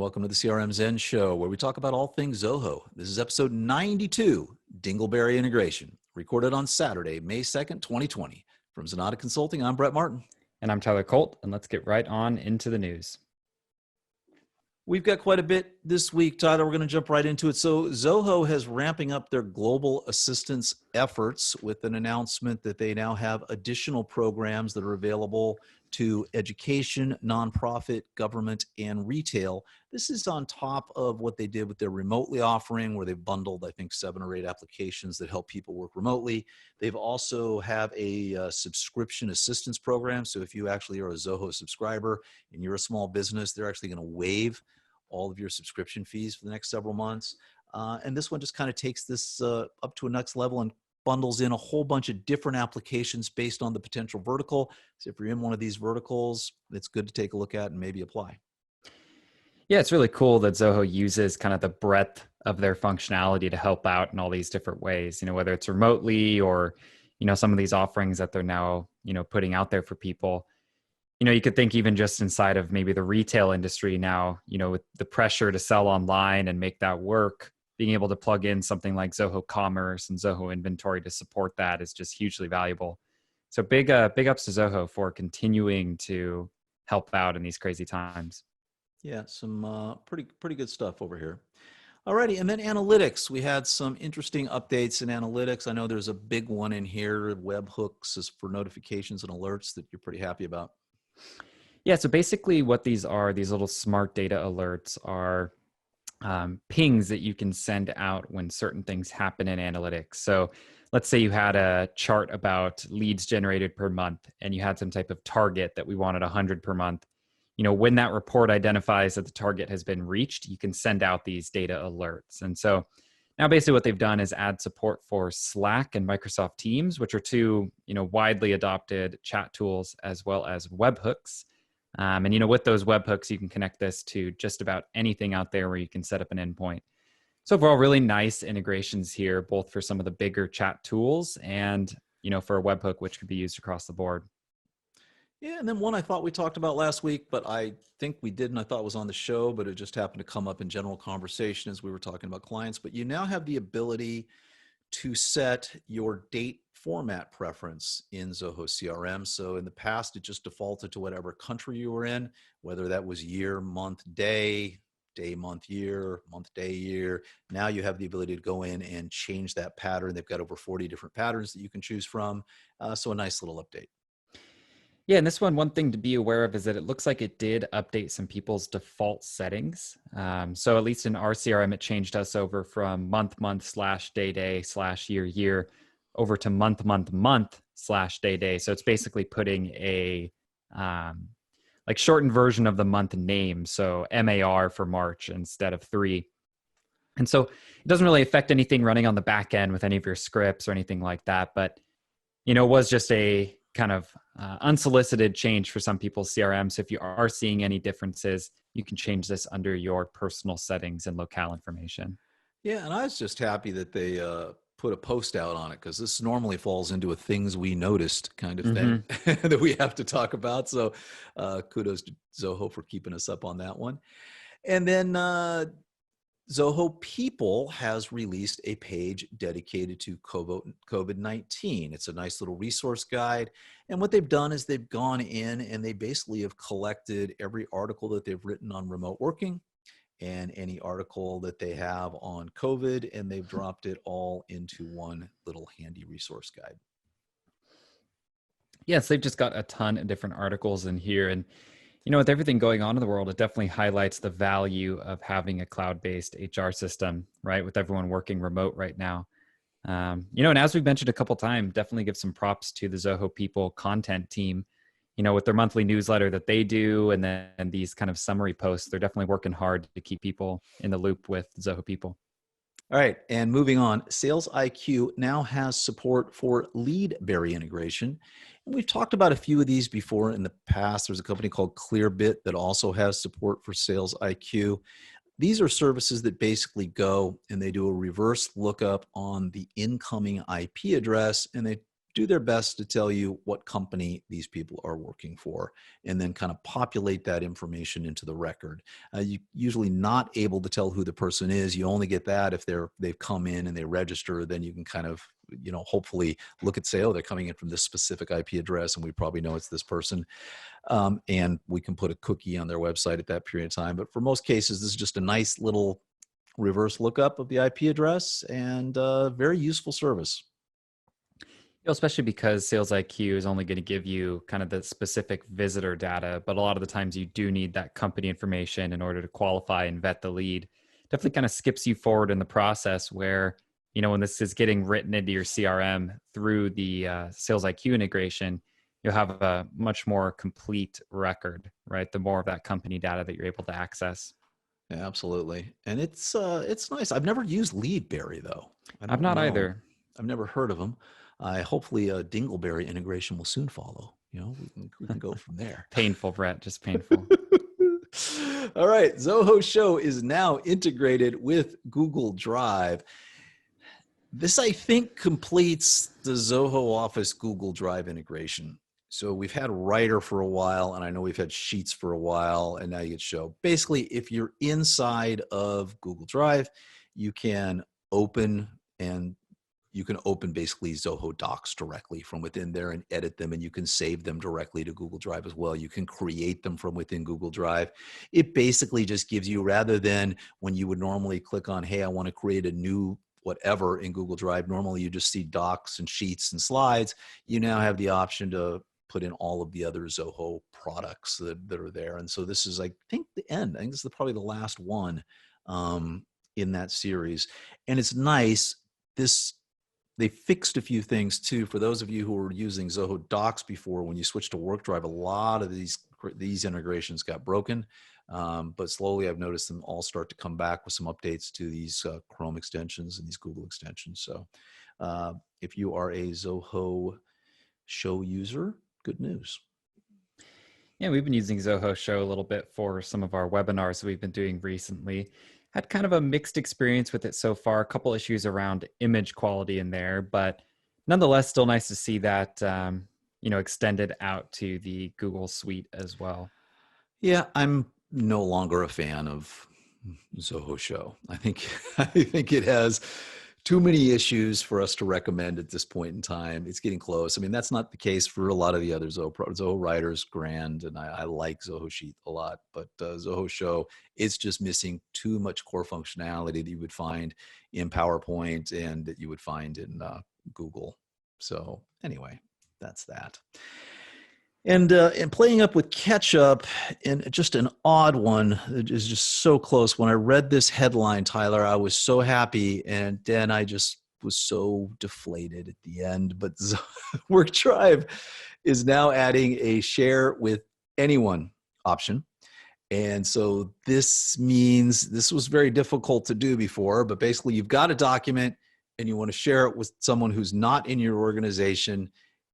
welcome to the CRM Zen Show, where we talk about all things Zoho. This is episode 92, Dingleberry Integration, recorded on Saturday, May 2nd, 2020. From Zenatta Consulting, I'm Brett Martin. And I'm Tyler Colt, and let's get right on into the news. We've got quite a bit this week, Tyler. We're going to jump right into it. So Zoho has ramping up their global assistance efforts with an announcement that they now have additional programs that are available to education, nonprofit, government, and retail. This is on top of what they did with their remotely offering, where they've bundled, I think, 7 or 8 applications that help people work remotely. They've also have a subscription assistance program. So if you actually are a Zoho subscriber and you're a small business, they're actually going to waive all of your subscription fees for the next several months. And this one just kind of takes this up to a next level and bundles in a whole bunch of different applications based on the potential vertical. So if you're in one of these verticals, it's good to take a look at and maybe apply. Yeah, it's really cool that Zoho uses kind of the breadth of their functionality to help out in all these different ways, whether it's remotely or, some of these offerings that they're now, putting out there for people. You could think even just inside of maybe the retail industry now, with the pressure to sell online and make that work, being able to plug in something like Zoho Commerce and Zoho Inventory to support that is just hugely valuable. So big ups to Zoho for continuing to help out in these crazy times. Yeah, some pretty good stuff over here. Alrighty, and then analytics. We had some interesting updates in analytics. I know there's a big one in here, webhooks is for notifications and alerts that you're pretty happy about. Yeah, so basically what these are, these little smart data alerts are pings that you can send out when certain things happen in analytics. So let's say you had a chart about leads generated per month and you had some type of target that we wanted 100 per month. When that report identifies that the target has been reached, you can send out these data alerts. And so now basically what they've done is add support for Slack and Microsoft Teams, which are two, widely adopted chat tools, as well as webhooks. And with those webhooks, you can connect this to just about anything out there where you can set up an endpoint. So overall, really nice integrations here, both for some of the bigger chat tools and, for a webhook, which could be used across the board. Yeah, and then one I thought we talked about last week, but I think we didn't. I thought it was on the show, but it just happened to come up in general conversation as we were talking about clients. But you now have the ability to set your date format preference in Zoho CRM. So in the past, it just defaulted to whatever country you were in, whether that was year, month, day, month, year, month, day, year. Now you have the ability to go in and change that pattern. They've got over 40 different patterns that you can choose from. So a nice little update. Yeah, and this one thing to be aware of is that it looks like it did update some people's default settings. So at least in our CRM, it changed us over from month / day / year over to month / day. So it's basically putting a shortened version of the month name. So MAR for March instead of 3. And so it doesn't really affect anything running on the back end with any of your scripts or anything like that. But, it was just a kind of unsolicited change for some people's CRM. So if you are seeing any differences, you can change this under your personal settings and locale information. Yeah, and I was just happy that they put a post out on it, because this normally falls into a things we noticed kind of thing that we have to talk about. So kudos to Zoho for keeping us up on that one. And then Zoho People has released a page dedicated to COVID-19. It's a nice little resource guide. And what they've done is they've gone in and they basically have collected every article that they've written on remote working and any article that they have on COVID, and they've dropped it all into one little handy resource guide. Yes, they've just got a ton of different articles in here. And with everything going on in the world, it definitely highlights the value of having a cloud-based HR system, right? With everyone working remote right now. And as we've mentioned a couple times, definitely give some props to the Zoho People content team, with their monthly newsletter that they do, and then these kind of summary posts. They're definitely working hard to keep people in the loop with Zoho People. All right, and moving on, SalesIQ now has support for Leadberry integration. And we've talked about a few of these before in the past. There's a company called Clearbit that also has support for SalesIQ. These are services that basically go and they do a reverse lookup on the incoming IP address, and they do their best to tell you what company these people are working for, and then kind of populate that information into the record. You're usually not able to tell who the person is. You only get that if they've come in and they register. Then you can kind of, hopefully look at, say, oh, they're coming in from this specific IP address, and we probably know it's this person. And we can put a cookie on their website at that period of time. But for most cases, this is just a nice little reverse lookup of the IP address, and very useful service. Especially because SalesIQ is only going to give you kind of the specific visitor data, but a lot of the times you do need that company information in order to qualify and vet the lead. Definitely kind of skips you forward in the process where, when this is getting written into your CRM through the SalesIQ integration, you'll have a much more complete record, right? The more of that company data that you're able to access. Yeah, absolutely. And it's nice. I've never used Leadberry, though. I've not either. I've never heard of them. Hopefully a Dingleberry integration will soon follow. We can go from there. Painful, Brett, just painful. All right. Zoho Show is now integrated with Google Drive. This, I think, completes the Zoho Office Google Drive integration. So we've had Writer for a while, and I know we've had Sheets for a while, and now you get Show. Basically, if you're inside of Google Drive, you can open basically Zoho Docs directly from within there and edit them, and you can save them directly to Google Drive as well. You can create them from within Google Drive. It basically just gives you, rather than when you would normally click on, hey, I want to create a new whatever in Google Drive, normally you just see docs and sheets and slides. You now have the option to put in all of the other Zoho products that are there. And so this is, I think, the end. I think this is probably the last one in that series. And it's nice. They fixed a few things too. For those of you who were using Zoho Docs before, when you switched to WorkDrive, a lot of these integrations got broken. But slowly I've noticed them all start to come back with some updates to these Chrome extensions and these Google extensions. So if you are a Zoho Show user, good news. Yeah, we've been using Zoho Show a little bit for some of our webinars that we've been doing recently. Had kind of a mixed experience with it so far. A couple issues around image quality in there, but nonetheless, still nice to see that extended out to the Google Suite as well. Yeah, I'm no longer a fan of Zoho Show. I think it has too many issues for us to recommend at this point in time. It's getting close. I mean, that's not the case for a lot of the other Zoho Writer's grand, and I like Zoho Sheet a lot, but Zoho Show, it's just missing too much core functionality that you would find in PowerPoint and that you would find in Google. So anyway, that's that. And playing up with catch-up, and just an odd one that is just so close. When I read this headline, Tyler, I was so happy, and then I just was so deflated at the end. But WorkDrive is now adding a share with anyone option. And so this means, this was very difficult to do before, but basically you've got a document and you want to share it with someone who's not in your organization.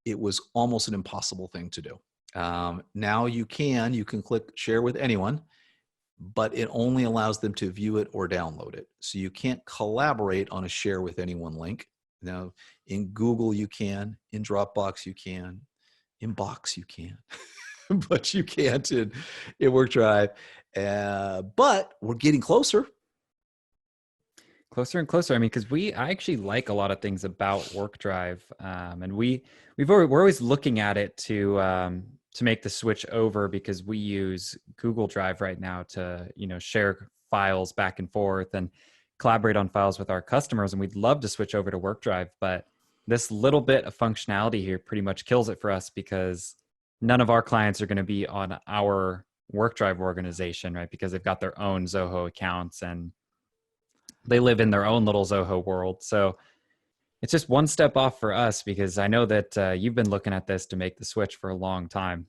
It was almost an impossible thing to do. Now you can click share with anyone, but it only allows them to view it or download it. So you can't collaborate on a share with anyone link. Now in Google you can, in Dropbox you can, in Box you can, but you can't in WorkDrive. But we're getting closer. Closer and closer. I mean, because I actually like a lot of things about WorkDrive, and we're always looking at it to make the switch over, because we use Google Drive right now to share files back and forth and collaborate on files with our customers, and we'd love to switch over to WorkDrive, but this little bit of functionality here pretty much kills it for us, because none of our clients are going to be on our WorkDrive organization, right? Because they've got their own Zoho accounts and they live in their own little Zoho world. So it's just one step off for us, because I know that you've been looking at this to make the switch for a long time.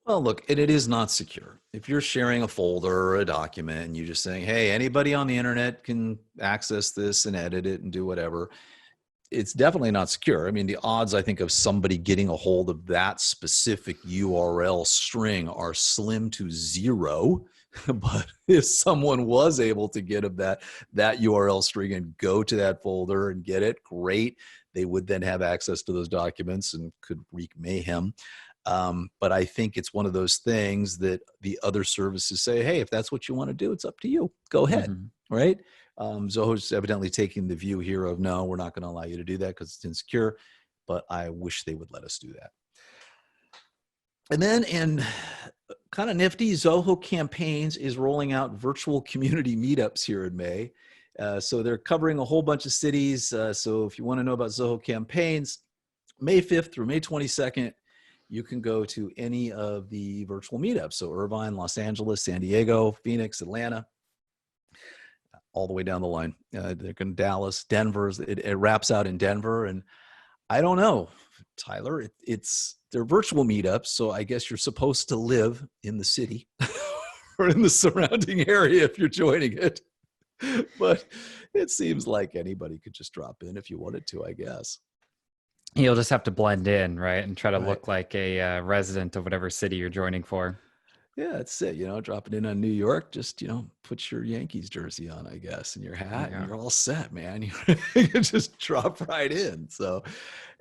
Well, look, and it is not secure. If you're sharing a folder or a document and you're just saying, hey, anybody on the internet can access this and edit it and do whatever, it's definitely not secure. I mean, the odds, I think, of somebody getting a hold of that specific URL string are slim to zero. But if someone was able to get them that URL string and go to that folder and get it, great. They would then have access to those documents and could wreak mayhem. But I think it's one of those things that the other services say, hey, if that's what you want to do, it's up to you. Go ahead, right? Zoho's evidently taking the view here of, no, we're not going to allow you to do that because it's insecure, but I wish they would let us do that. And then in kind of nifty, Zoho Campaigns is rolling out virtual community meetups here in May. So they're covering a whole bunch of cities. So if you want to know about Zoho Campaigns, May 5th through May 22nd, you can go to any of the virtual meetups. So Irvine, Los Angeles, San Diego, Phoenix, Atlanta, all the way down the line. They're going to Dallas, Denver. It wraps out in Denver. And I don't know, Tyler, they're virtual meetups. So I guess you're supposed to live in the city or in the surrounding area if you're joining it. But it seems like anybody could just drop in if you wanted to, I guess. You'll just have to blend in, right? And try to look like a resident of whatever city you're joining for. Yeah, that's it. Dropping in on New York, just, put your Yankees jersey on, I guess, and your hat, and you're all set, man. You can just drop right in. So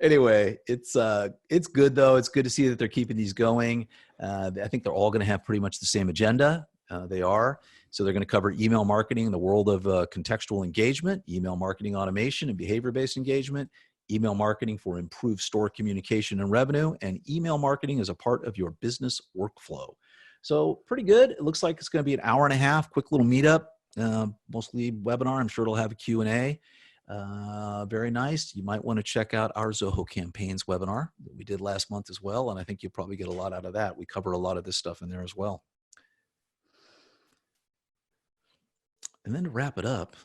anyway, it's good though. It's good to see that they're keeping these going. I think they're all going to have pretty much the same agenda. They are. So they're going to cover email marketing in the world of contextual engagement, email marketing automation and behavior-based engagement, email marketing for improved store communication and revenue, and email marketing as a part of your business workflow. So pretty good. It looks like it's going to be an hour and a half, quick little meetup, mostly webinar. I'm sure it'll have a Q&A. Very nice. You might want to check out our Zoho Campaigns webinar that we did last month as well, and I think you'll probably get a lot out of that. We cover a lot of this stuff in there as well. And then to wrap it up,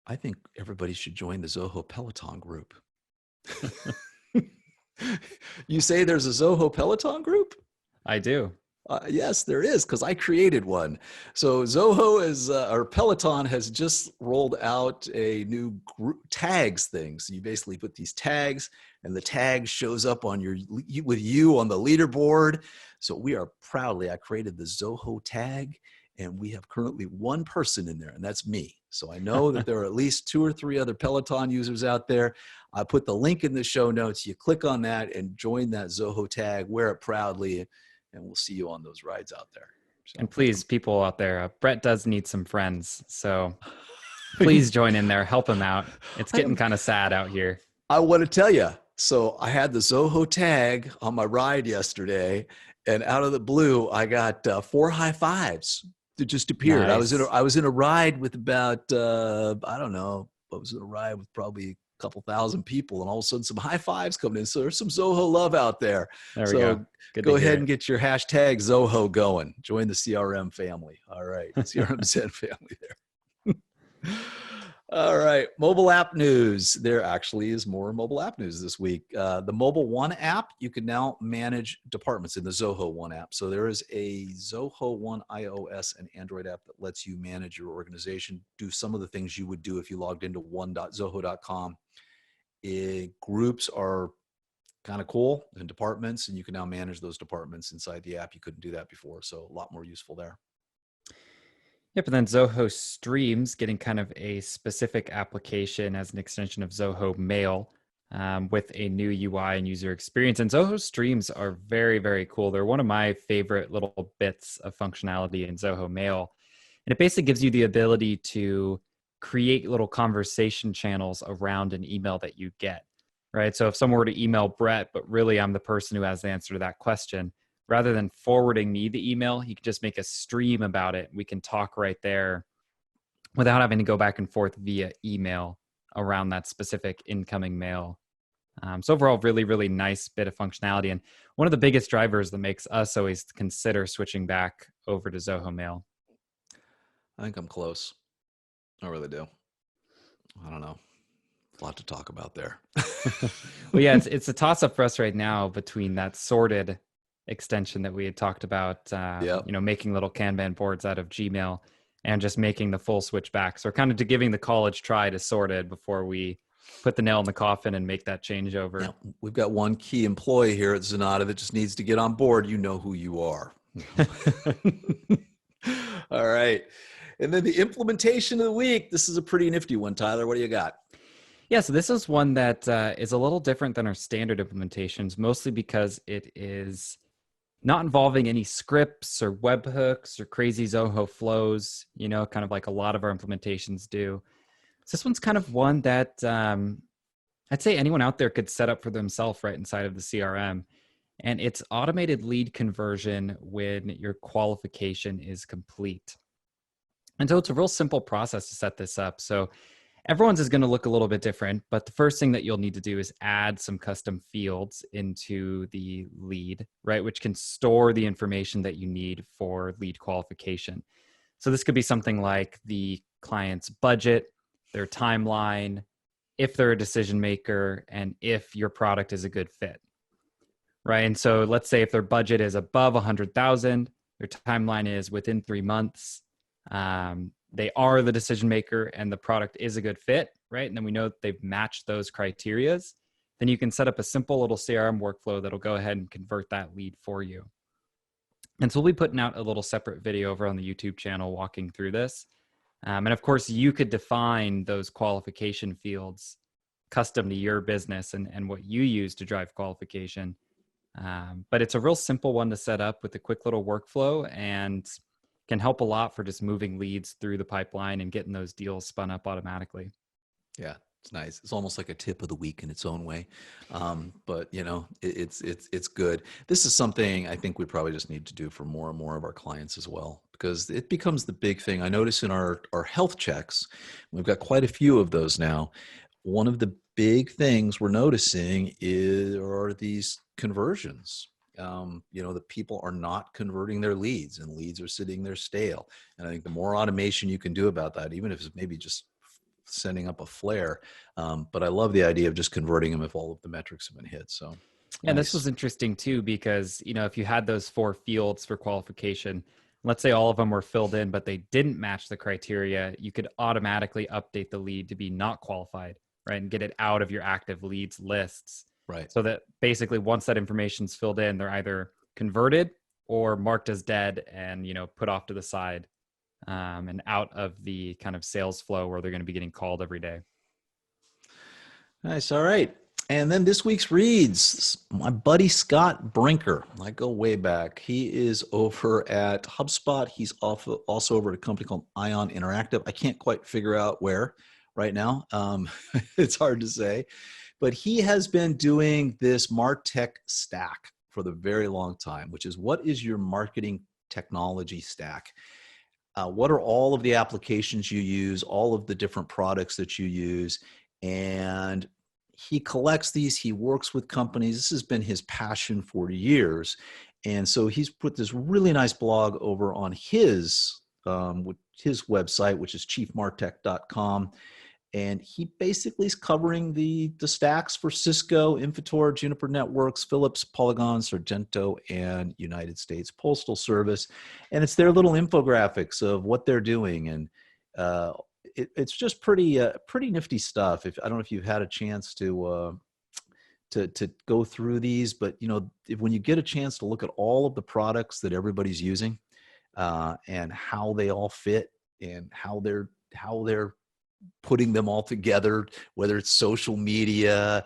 I think everybody should join the Zoho Peloton group. You say there's a Zoho Peloton group? I do. Yes, there is, because I created one. So Zoho or Peloton has just rolled out a new group tags thing. So you basically put these tags, and the tag shows up on with you on the leaderboard. So we are I created the Zoho tag, and we have currently one person in there, and that's me. So I know that there are at least 2 or 3 other Peloton users out there. I put the link in the show notes. You click on that and join that Zoho tag, wear it proudly, and we'll see you on those rides out there. So, and please, people out there, Brett does need some friends. So please join in there, help him out. It's getting kind of sad out here. I want to tell you, so I had the Zoho tag on my ride yesterday, and out of the blue, I got 4 high fives. It just appeared. Nice. I was in a ride with about I don't know. I was in a ride with probably a couple thousand people, and all of a sudden some high fives coming in. So there's some Zoho love out there. There we go. Go ahead and get your hashtag Zoho going. Join the CRM family. All right, CRM Zen family there. All right, mobile app news. There actually is more mobile app news this week. The Mobile One app, you can now manage departments in the Zoho One app. So there is a Zoho One iOS and Android app that lets you manage your organization, do some of the things you would do if you logged into one.zoho.com. Groups are kind of cool, and departments, and you can now manage those departments inside the app. You couldn't do that before, so a lot more useful there. Yep, and then Zoho Streams getting kind of a specific application as an extension of Zoho Mail with a new UI and user experience. And Zoho Streams are very, very cool. They're one of my favorite little bits of functionality in Zoho Mail. And it basically gives you the ability to create little conversation channels around an email that you get, right? So if someone were to email Brett, but really I'm the person who has the answer to that question, rather than forwarding me the email, you can just make a stream about it. We can talk right there without having to go back and forth via email around that specific incoming mail. So overall, really, really nice bit of functionality. And one of the biggest drivers that makes us always consider switching back over to Zoho Mail. I think I'm close. I really do. I don't know. A lot to talk about there. Well, yeah, it's a toss-up for us right now between that sorted extension that we had talked about, making little Kanban boards out of Gmail and just making the full switch back. So we're kind of giving the college try to sorted before we put the nail in the coffin and make that change over. Now, we've got one key employee here at Zenatta that just needs to get on board. You know who you are. All right. And then the implementation of the week. This is a pretty nifty one, Tyler. What do you got? Yeah, so this is one that is a little different than our standard implementations, mostly because it is not involving any scripts or webhooks or crazy Zoho flows, kind of like a lot of our implementations do. So this one's kind of one that I'd say anyone out there could set up for themselves right inside of the CRM. And it's automated lead conversion when your qualification is complete. And so it's a real simple process to set this up. So everyone's is going to look a little bit different, but the first thing that you'll need to do is add some custom fields into the lead, right? Which can store the information that you need for lead qualification. So this could be something like the client's budget, their timeline, if they're a decision maker, and if your product is a good fit, right? And so let's say if their budget is above 100,000, their timeline is within 3 months, they are the decision maker and the product is a good fit, right? And then we know that they've matched those criterias. Then you can set up a simple little CRM workflow that'll go ahead and convert that lead for you. And so we'll be putting out a little separate video over on the YouTube channel walking through this. And of course, you could define those qualification fields custom to your business and what you use to drive qualification. But it's a real simple one to set up with a quick little workflow and can help a lot for just moving leads through the pipeline and getting those deals spun up automatically. Yeah, it's nice. It's almost like a tip of the week in its own way. But it's good. This is something I think we probably just need to do for more and more of our clients as well, because it becomes the big thing. I notice in our health checks, we've got quite a few of those now. One of the big things we're noticing are these conversions. The people are not converting their leads and leads are sitting there stale. And I think the more automation you can do about that, even if it's maybe just sending up a flare. But I love the idea of just converting them if all of the metrics have been hit. So, yeah, nice. This was interesting too, because, if you had those 4 fields for qualification, let's say all of them were filled in, but they didn't match the criteria, you could automatically update the lead to be not qualified, right? And get it out of your active leads lists. Right. So that basically once that information's filled in, they're either converted or marked as dead and, put off to the side and out of the kind of sales flow where they're going to be getting called every day. Nice. All right. And then this week's reads, my buddy Scott Brinker. I go way back. He is over at HubSpot. He's also over at a company called Ion Interactive. I can't quite figure out where right now. It's hard to say. But he has been doing this MarTech stack for the very long time, which is, what is your marketing technology stack? What are all of the applications you use, all of the different products that you use? And he collects these, he works with companies. This has been his passion for years. And so he's put this really nice blog over on his website, which is chiefmartech.com. And he basically is covering the stacks for Cisco, Infotor, Juniper Networks, Philips, Polygon, Sargento, and United States Postal Service. And it's their little infographics of what they're doing. And it's just pretty nifty stuff. I don't know if you've had a chance to go through these, but when you get a chance to look at all of the products that everybody's using and how they all fit and how they're putting them all together, whether it's social media,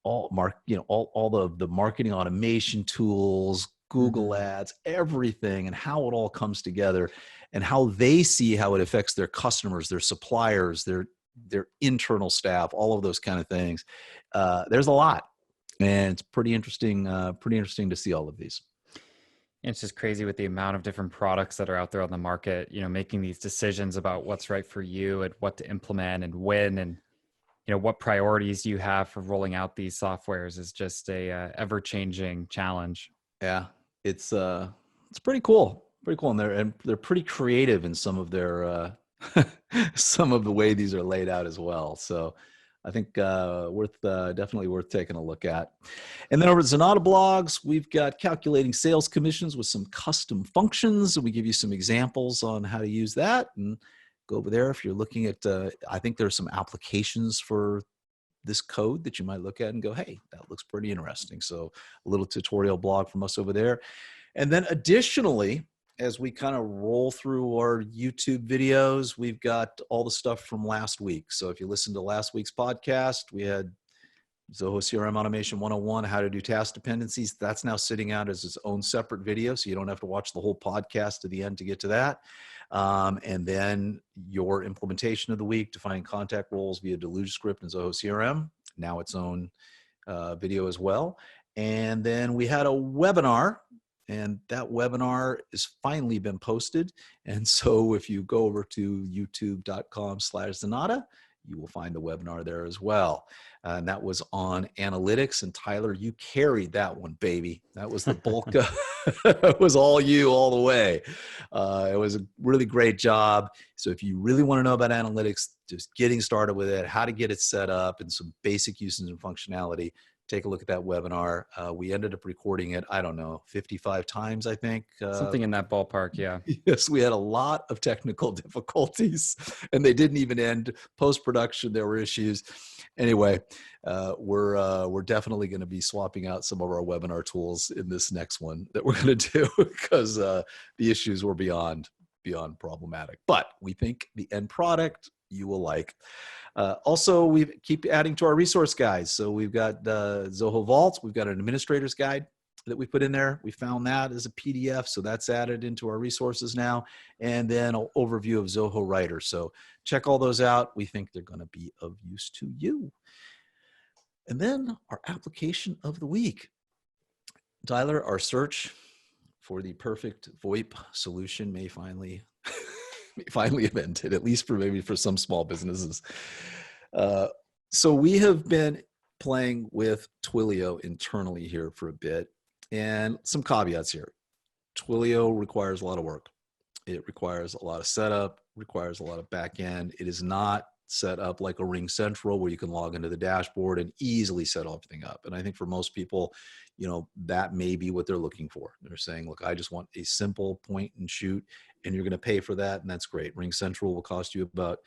all of the marketing automation tools, Google ads, everything, and how it all comes together and how they see how it affects their customers, their suppliers, their internal staff, all of those kind of things. There's a lot, and it's pretty interesting to see all of these. It's just crazy with the amount of different products that are out there on the market, making these decisions about what's right for you and what to implement and when, and, what priorities you have for rolling out these softwares is just a ever-changing challenge. Yeah, it's pretty cool. And they're pretty creative in some of their, some of the way these are laid out as well. So I think definitely worth taking a look at. And then over at Zenatta blogs, we've got calculating sales commissions with some custom functions. We give you some examples on how to use that, and go over there if you're looking at. I think there's some applications for this code that you might look at and go, hey, that looks pretty interesting. So a little tutorial blog from us over there. And then additionally, as we kind of roll through our YouTube videos, we've got all the stuff from last week. So if you listen to last week's podcast, we had Zoho CRM Automation 101, how to do task dependencies. That's now sitting out as its own separate video, so you don't have to watch the whole podcast to the end to get to that. And then your implementation of the week, defining contact roles via Deluge script and Zoho CRM, now its own video as well. And then we had a webinar, and that webinar has finally been posted. And so if you go over to youtube.com/Zenatta, you will find the webinar there as well. And that was on analytics. And Tyler, you carried that one, baby. That was the bulk of it, was all you all the way. It was a really great job. So if you really want to know about analytics, just getting started with it, how to get it set up, and some basic uses and functionality, take a look at that webinar. We ended up recording it, I don't know, 55 times, I think. Something in that ballpark, yeah. Yes, we had a lot of technical difficulties, and they didn't even end. Post-production, there were issues. Anyway, we're definitely going to be swapping out some of our webinar tools in this next one that we're going to do, because the issues were beyond problematic. But we think the end product you will like. Also, we keep adding to our resource guides. So we've got Zoho Vault. We've got an administrator's guide that we put in there. We found that as a PDF, so that's added into our resources now. And then an overview of Zoho Writer. So check all those out. We think they're going to be of use to you. And then our application of the week. Tyler, our search for the perfect VoIP solution may finally have ended, at least for some small businesses. So we have been playing with Twilio internally here for a bit, and some caveats here. Twilio requires a lot of work. It requires a lot of setup, requires a lot of back end. It is not set up like a Ring Central where you can log into the dashboard and easily set everything up. And I think for most people, that may be what they're looking for. They're saying, look, I just want a simple point and shoot, and you're going to pay for that. And that's great. Ring Central will cost you about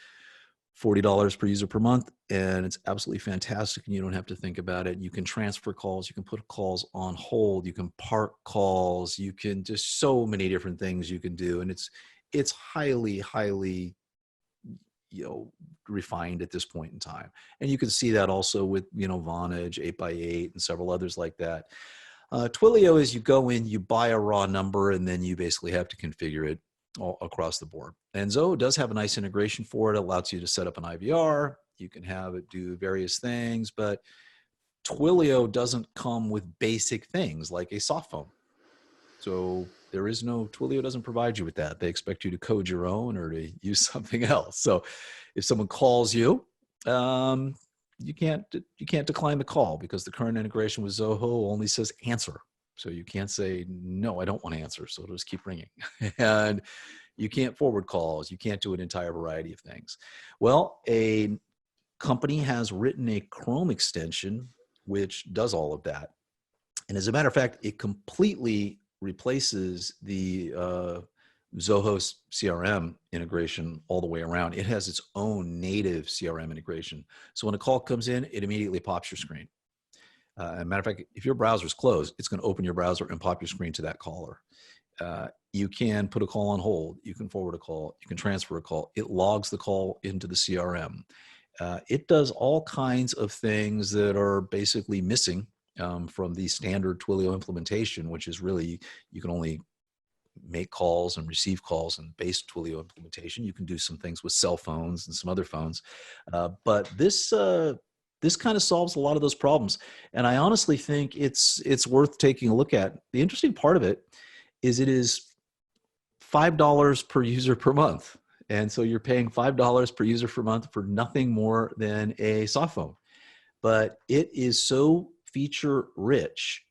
$40 per user per month. And it's absolutely fantastic. And you don't have to think about it. You can transfer calls. You can put calls on hold. You can park calls. You can just so many different things you can do. And it's highly, highly refined at this point in time. And you can see that also with, Vonage, 8x8, and several others like that. Twilio is you go in, you buy a raw number, and then you basically have to configure it all across the board. And Zoho does have a nice integration for it. It allows you to set up an IVR. You can have it do various things, but Twilio doesn't come with basic things like a soft phone. So Twilio doesn't provide you with that. They expect you to code your own or to use something else. So if someone calls you, you can't decline the call, because the current integration with Zoho only says answer. So you can't say, no, I don't want to answer. So it'll just keep ringing. And you can't forward calls. You can't do an entire variety of things. Well, a company has written a Chrome extension which does all of that. And as a matter of fact, it completely replaces the Zoho CRM integration all the way around. It has its own native CRM integration. So when a call comes in, it immediately pops your screen. As a matter of fact, if your browser's closed, it's going to open your browser and pop your screen to that caller. You can put a call on hold. You can forward a call. You can transfer a call. It logs the call into the CRM. It does all kinds of things that are basically missing from the standard Twilio implementation, which is really, you can only make calls and receive calls in base Twilio implementation. You can do some things with cell phones and some other phones. But this kind of solves a lot of those problems. And I honestly think it's worth taking a look at. The interesting part of it is $5 per user per month. And so you're paying $5 per user per month for nothing more than a soft phone. But it is so feature rich.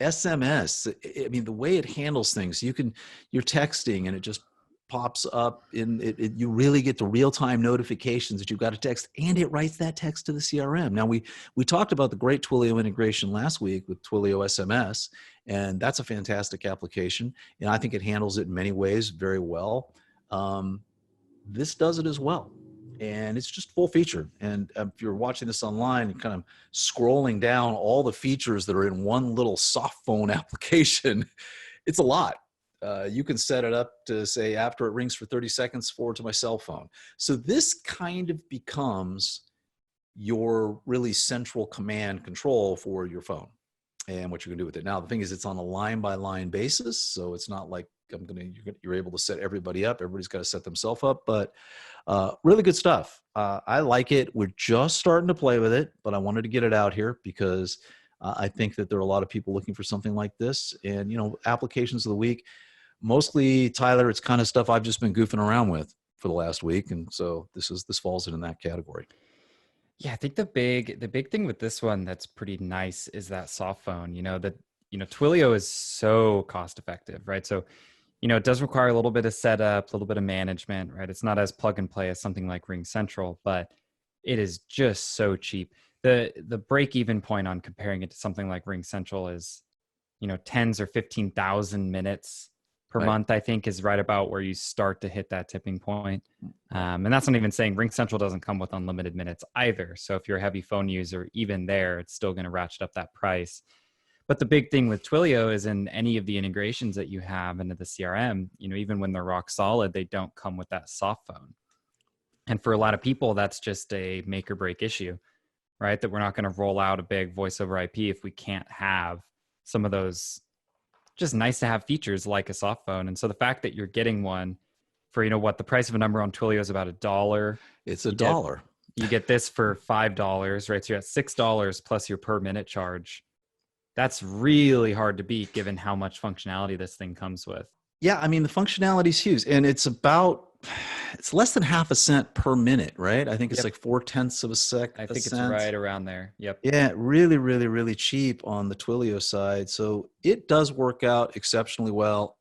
SMS, I mean, the way it handles things, you're texting and it just pops up in it. You really get the real-time notifications that you've got a text, and it writes that text to the CRM. Now, we talked about the great Twilio integration last week with Twilio SMS, and that's a fantastic application. And I think it handles it in many ways very well. This does it as well. And it's just full featured. And if you're watching this online and kind of scrolling down all the features that are in one little soft phone application, it's a lot. You can set it up to say, after it rings for 30 seconds, forward to my cell phone. So this kind of becomes your really central command control for your phone and what you can do with it. Now, the thing is, it's on a line by line basis. So it's not like you're able to set everybody up. Everybody's got to set themselves up, but really good stuff. I like it. We're just starting to play with it, but I wanted to get it out here because I think that there are a lot of people looking for something like this. And, applications of the week, mostly, Tyler, it's kind of stuff I've just been goofing around with for the last week. And so this falls in that category. Yeah, I think the big thing with this one that's pretty nice is that soft phone. Twilio is so cost effective, right? So, it does require a little bit of setup, a little bit of management, right? It's not as plug and play as something like Ring Central, but it is just so cheap. The break even point on comparing it to something like Ring Central is, tens or 15,000 minutes per month, I think, is right about where you start to hit that tipping point. And that's not even saying Ring Central doesn't come with unlimited minutes either. So if you're a heavy phone user, even there, it's still going to ratchet up that price. But the big thing with Twilio is in any of the integrations that you have into the CRM, even when they're rock solid, they don't come with that soft phone. And for a lot of people, that's just a make or break issue, right? That we're not going to roll out a big voice over IP if we can't have some of those just nice to have features like a soft phone. And so the fact that you're getting one for, what the price of a number on Twilio is about $1. It's $1. You get this for $5, right? So you're at $6 plus your per minute charge. That's really hard to beat given how much functionality this thing comes with. Yeah, I mean, the functionality is huge, and it's less than half a cent per minute, right? I think it's like 0.4 of a sec. I think it's right around there. Yep. Yeah, really, really, really cheap on the Twilio side. So it does work out exceptionally well.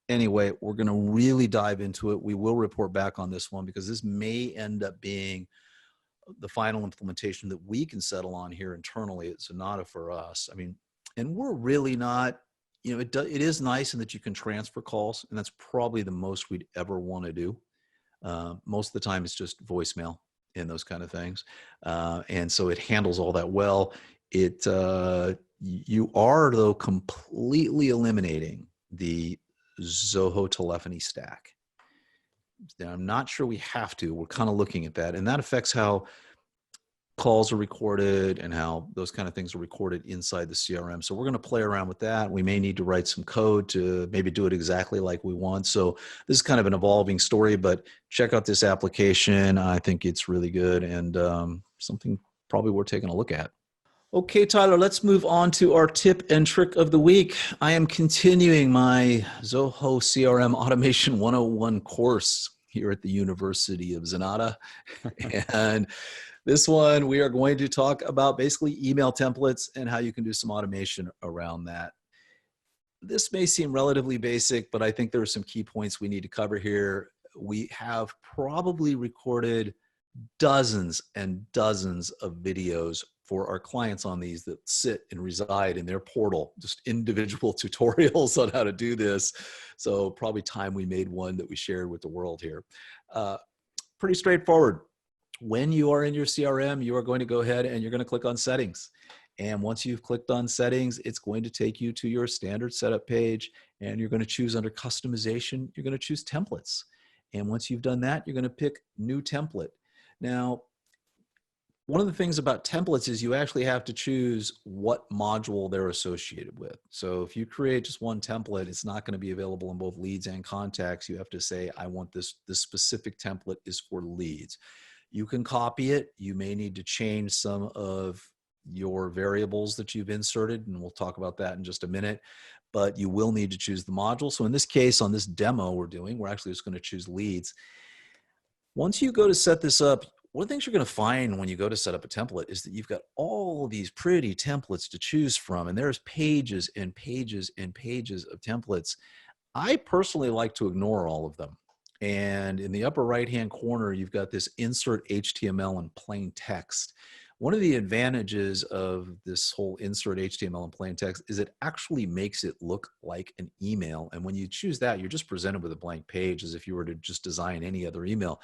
Anyway, we're going to really dive into it. We will report back on this one because this may end up being the final implementation that we can settle on here internally at Zenatta for us. I mean, and we're really not, it is nice in that you can transfer calls, and that's probably the most we'd ever want to do. Most of the time it's just voicemail and those kind of things. And so it handles all that well. You are, though, completely eliminating the Zoho telephony stack. Now, I'm not sure we have to. We're kind of looking at that, and that affects how calls are recorded and how those kind of things are recorded inside the CRM. So we're going to play around with that. We may need to write some code to maybe do it exactly like we want. So this is kind of an evolving story, but check out this application. I think it's really good and something probably worth taking a look at. Okay, Tyler, let's move on to our tip and trick of the week. I am continuing my Zoho CRM Automation 101 course here at the University of Zenatta. And this one, we are going to talk about basically email templates and how you can do some automation around that. This may seem relatively basic, but I think there are some key points we need to cover here. We have probably recorded dozens and dozens of videos for our clients on these that sit and reside in their portal, just individual tutorials on how to do this. So probably time we made one that we shared with the world here. Pretty straightforward. When you are in your CRM, you are going to go ahead and you're going to click on settings. And once you've clicked on settings, it's going to take you to your standard setup page, and you're going to choose under customization, you're going to choose templates. And once you've done that, you're going to pick new template. Now, one of the things about templates is you actually have to choose what module they're associated with. So if you create just one template, it's not going to be available in both leads and contacts. You have to say, I want this specific template is for leads. You can copy it. You may need to change some of your variables that you've inserted, and we'll talk about that in just a minute, but you will need to choose the module. So in this case, on this demo we're actually just going to choose leads. Once you go to set this up, one of the things you're going to find when you go to set up a template is that you've got all these pretty templates to choose from, and there's pages and pages and pages of templates. I personally like to ignore all of them. And in the upper right-hand corner, you've got this insert HTML and plain text. One of the advantages of this whole insert HTML and plain text is it actually makes it look like an email. And when you choose that, you're just presented with a blank page as if you were to just design any other email.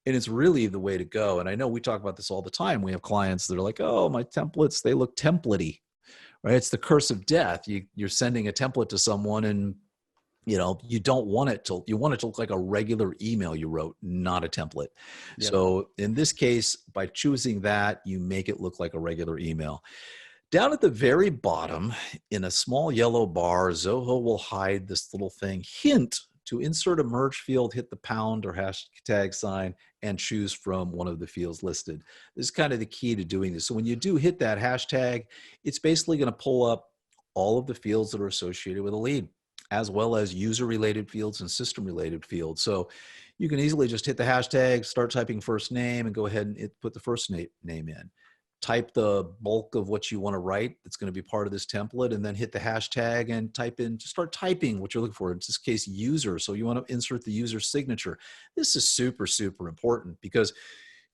And it's really the way to go. And I know we talk about this all the time. We have clients that are like, oh, my templates, they look templatey, right? It's the curse of death. You're sending a template to someone and you want it to look like a regular email you wrote, not a template. Yep. So in this case, by choosing that, you make it look like a regular email. Down at the very bottom, in a small yellow bar, Zoho will hide this little thing, hint to insert a merge field, hit the pound or hashtag sign, and choose from one of the fields listed. This is kind of the key to doing this. So when you do hit that hashtag, it's basically going to pull up all of the fields that are associated with a lead, as well as user-related fields and system-related fields. So you can easily just hit the hashtag, start typing first name, and go ahead and put the first name in. Type the bulk of what you want to write that's going to be part of this template, and then hit the hashtag and just start typing what you're looking for. In this case, user. So you want to insert the user signature. This is super, super important because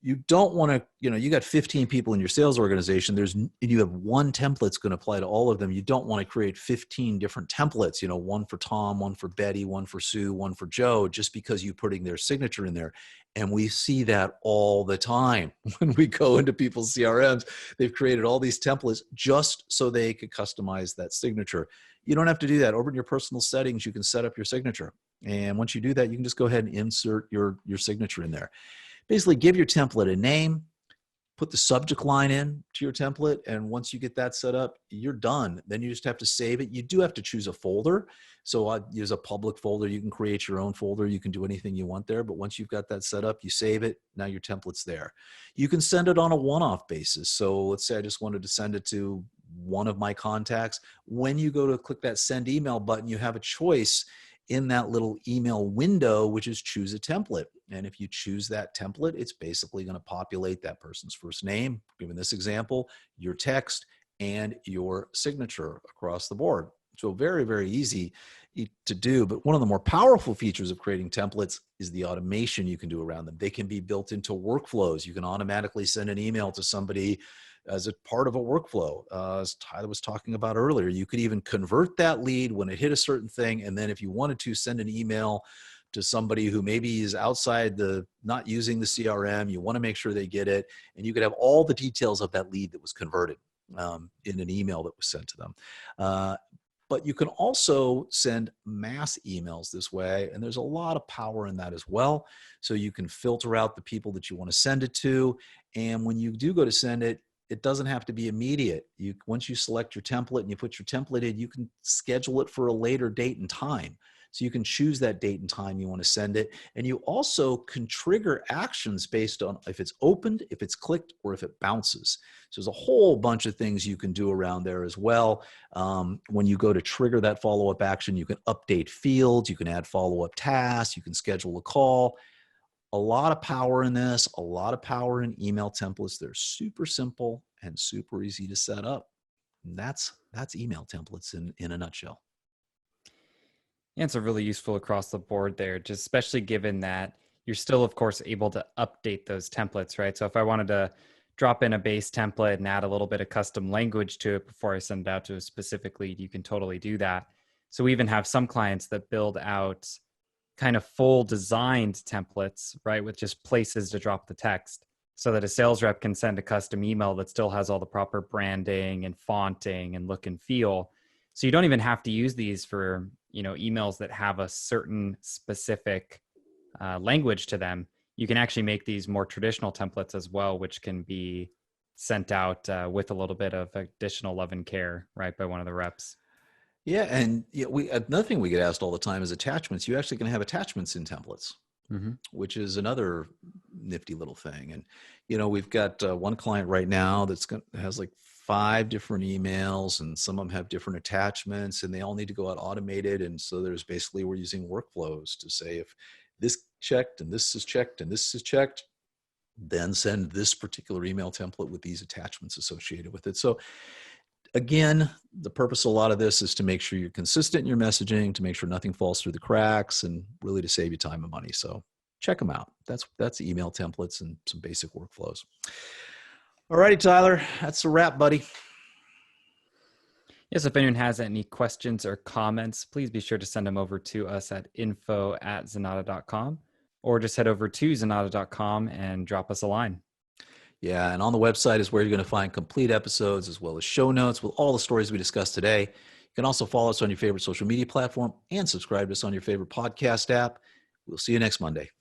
you don't want to, you got 15 people in your sales organization. You have one template that's going to apply to all of them. You don't want to create 15 different templates, one for Tom, one for Betty, one for Sue, one for Joe, just because you're putting their signature in there. And we see that all the time when we go into people's CRMs. They've created all these templates just so they could customize that signature. You don't have to do that. Over in your personal settings, you can set up your signature. And once you do that, you can just go ahead and insert your signature in there. Basically, give your template a name, put the subject line in to your template, and once you get that set up, you're done. Then you just have to save it. You do have to choose a folder. So I use a public folder. You can create your own folder. You can do anything you want there, but once you've got that set up, you save it. Now your template's there. You can send it on a one-off basis. So let's say I just wanted to send it to one of my contacts. When you go to click that send email button, you have a choice in that little email window, which is choose a template. And if you choose that template, it's basically going to populate that person's first name, given this example, your text, and your signature across the board. So very, very easy to do. But one of the more powerful features of creating templates is the automation you can do around them. They can be built into workflows. You can automatically send an email to somebody as a part of a workflow. As Tyler was talking about earlier, you could even convert that lead when it hit a certain thing. And then if you wanted to send an email to somebody who maybe is outside not using the CRM, you want to make sure they get it. And you could have all the details of that lead that was converted in an email that was sent to them. But you can also send mass emails this way, and there's a lot of power in that as well. So you can filter out the people that you want to send it to. And when you do go to send it, it doesn't have to be immediate. Once you select your template and you put your template in, you can schedule it for a later date and time. So you can choose that date and time you want to send it. And you also can trigger actions based on if it's opened, if it's clicked, or if it bounces. So there's a whole bunch of things you can do around there as well. When you go to trigger that follow-up action, you can update fields, you can add follow-up tasks, you can schedule a call. A lot of power in this, a lot of power in email templates. They're super simple and super easy to set up. And that's email templates in a nutshell. Yeah, it's really useful across the board there, just especially given that you're still, of course, able to update those templates, right? So if I wanted to drop in a base template and add a little bit of custom language to it before I send it out to a specific lead, you can totally do that. So we even have some clients that build out kind of full designed templates, right, with just places to drop the text so that a sales rep can send a custom email that still has all the proper branding and fonting and look and feel. So you don't even have to use these for, emails that have a certain specific language to them. You can actually make these more traditional templates as well, which can be sent out with a little bit of additional love and care, right, by one of the reps. Yeah, and another thing we get asked all the time is attachments. You actually can have attachments in templates, which is another nifty little thing. And we've got one client right now has like 5 different emails, and some of them have different attachments, and they all need to go out automated. And so we're using workflows to say if this checked and this is checked and this is checked, then send this particular email template with these attachments associated with it. So again, the purpose of a lot of this is to make sure you're consistent in your messaging, to make sure nothing falls through the cracks, and really to save you time and money. So check them out. That's email templates and some basic workflows. All righty, Tyler, that's a wrap, buddy. Yes, if anyone has any questions or comments, please be sure to send them over to us at info@zenatta.com, or just head over to zenatta.com and drop us a line. Yeah, and on the website is where you're going to find complete episodes as well as show notes with all the stories we discussed today. You can also follow us on your favorite social media platform and subscribe to us on your favorite podcast app. We'll see you next Monday.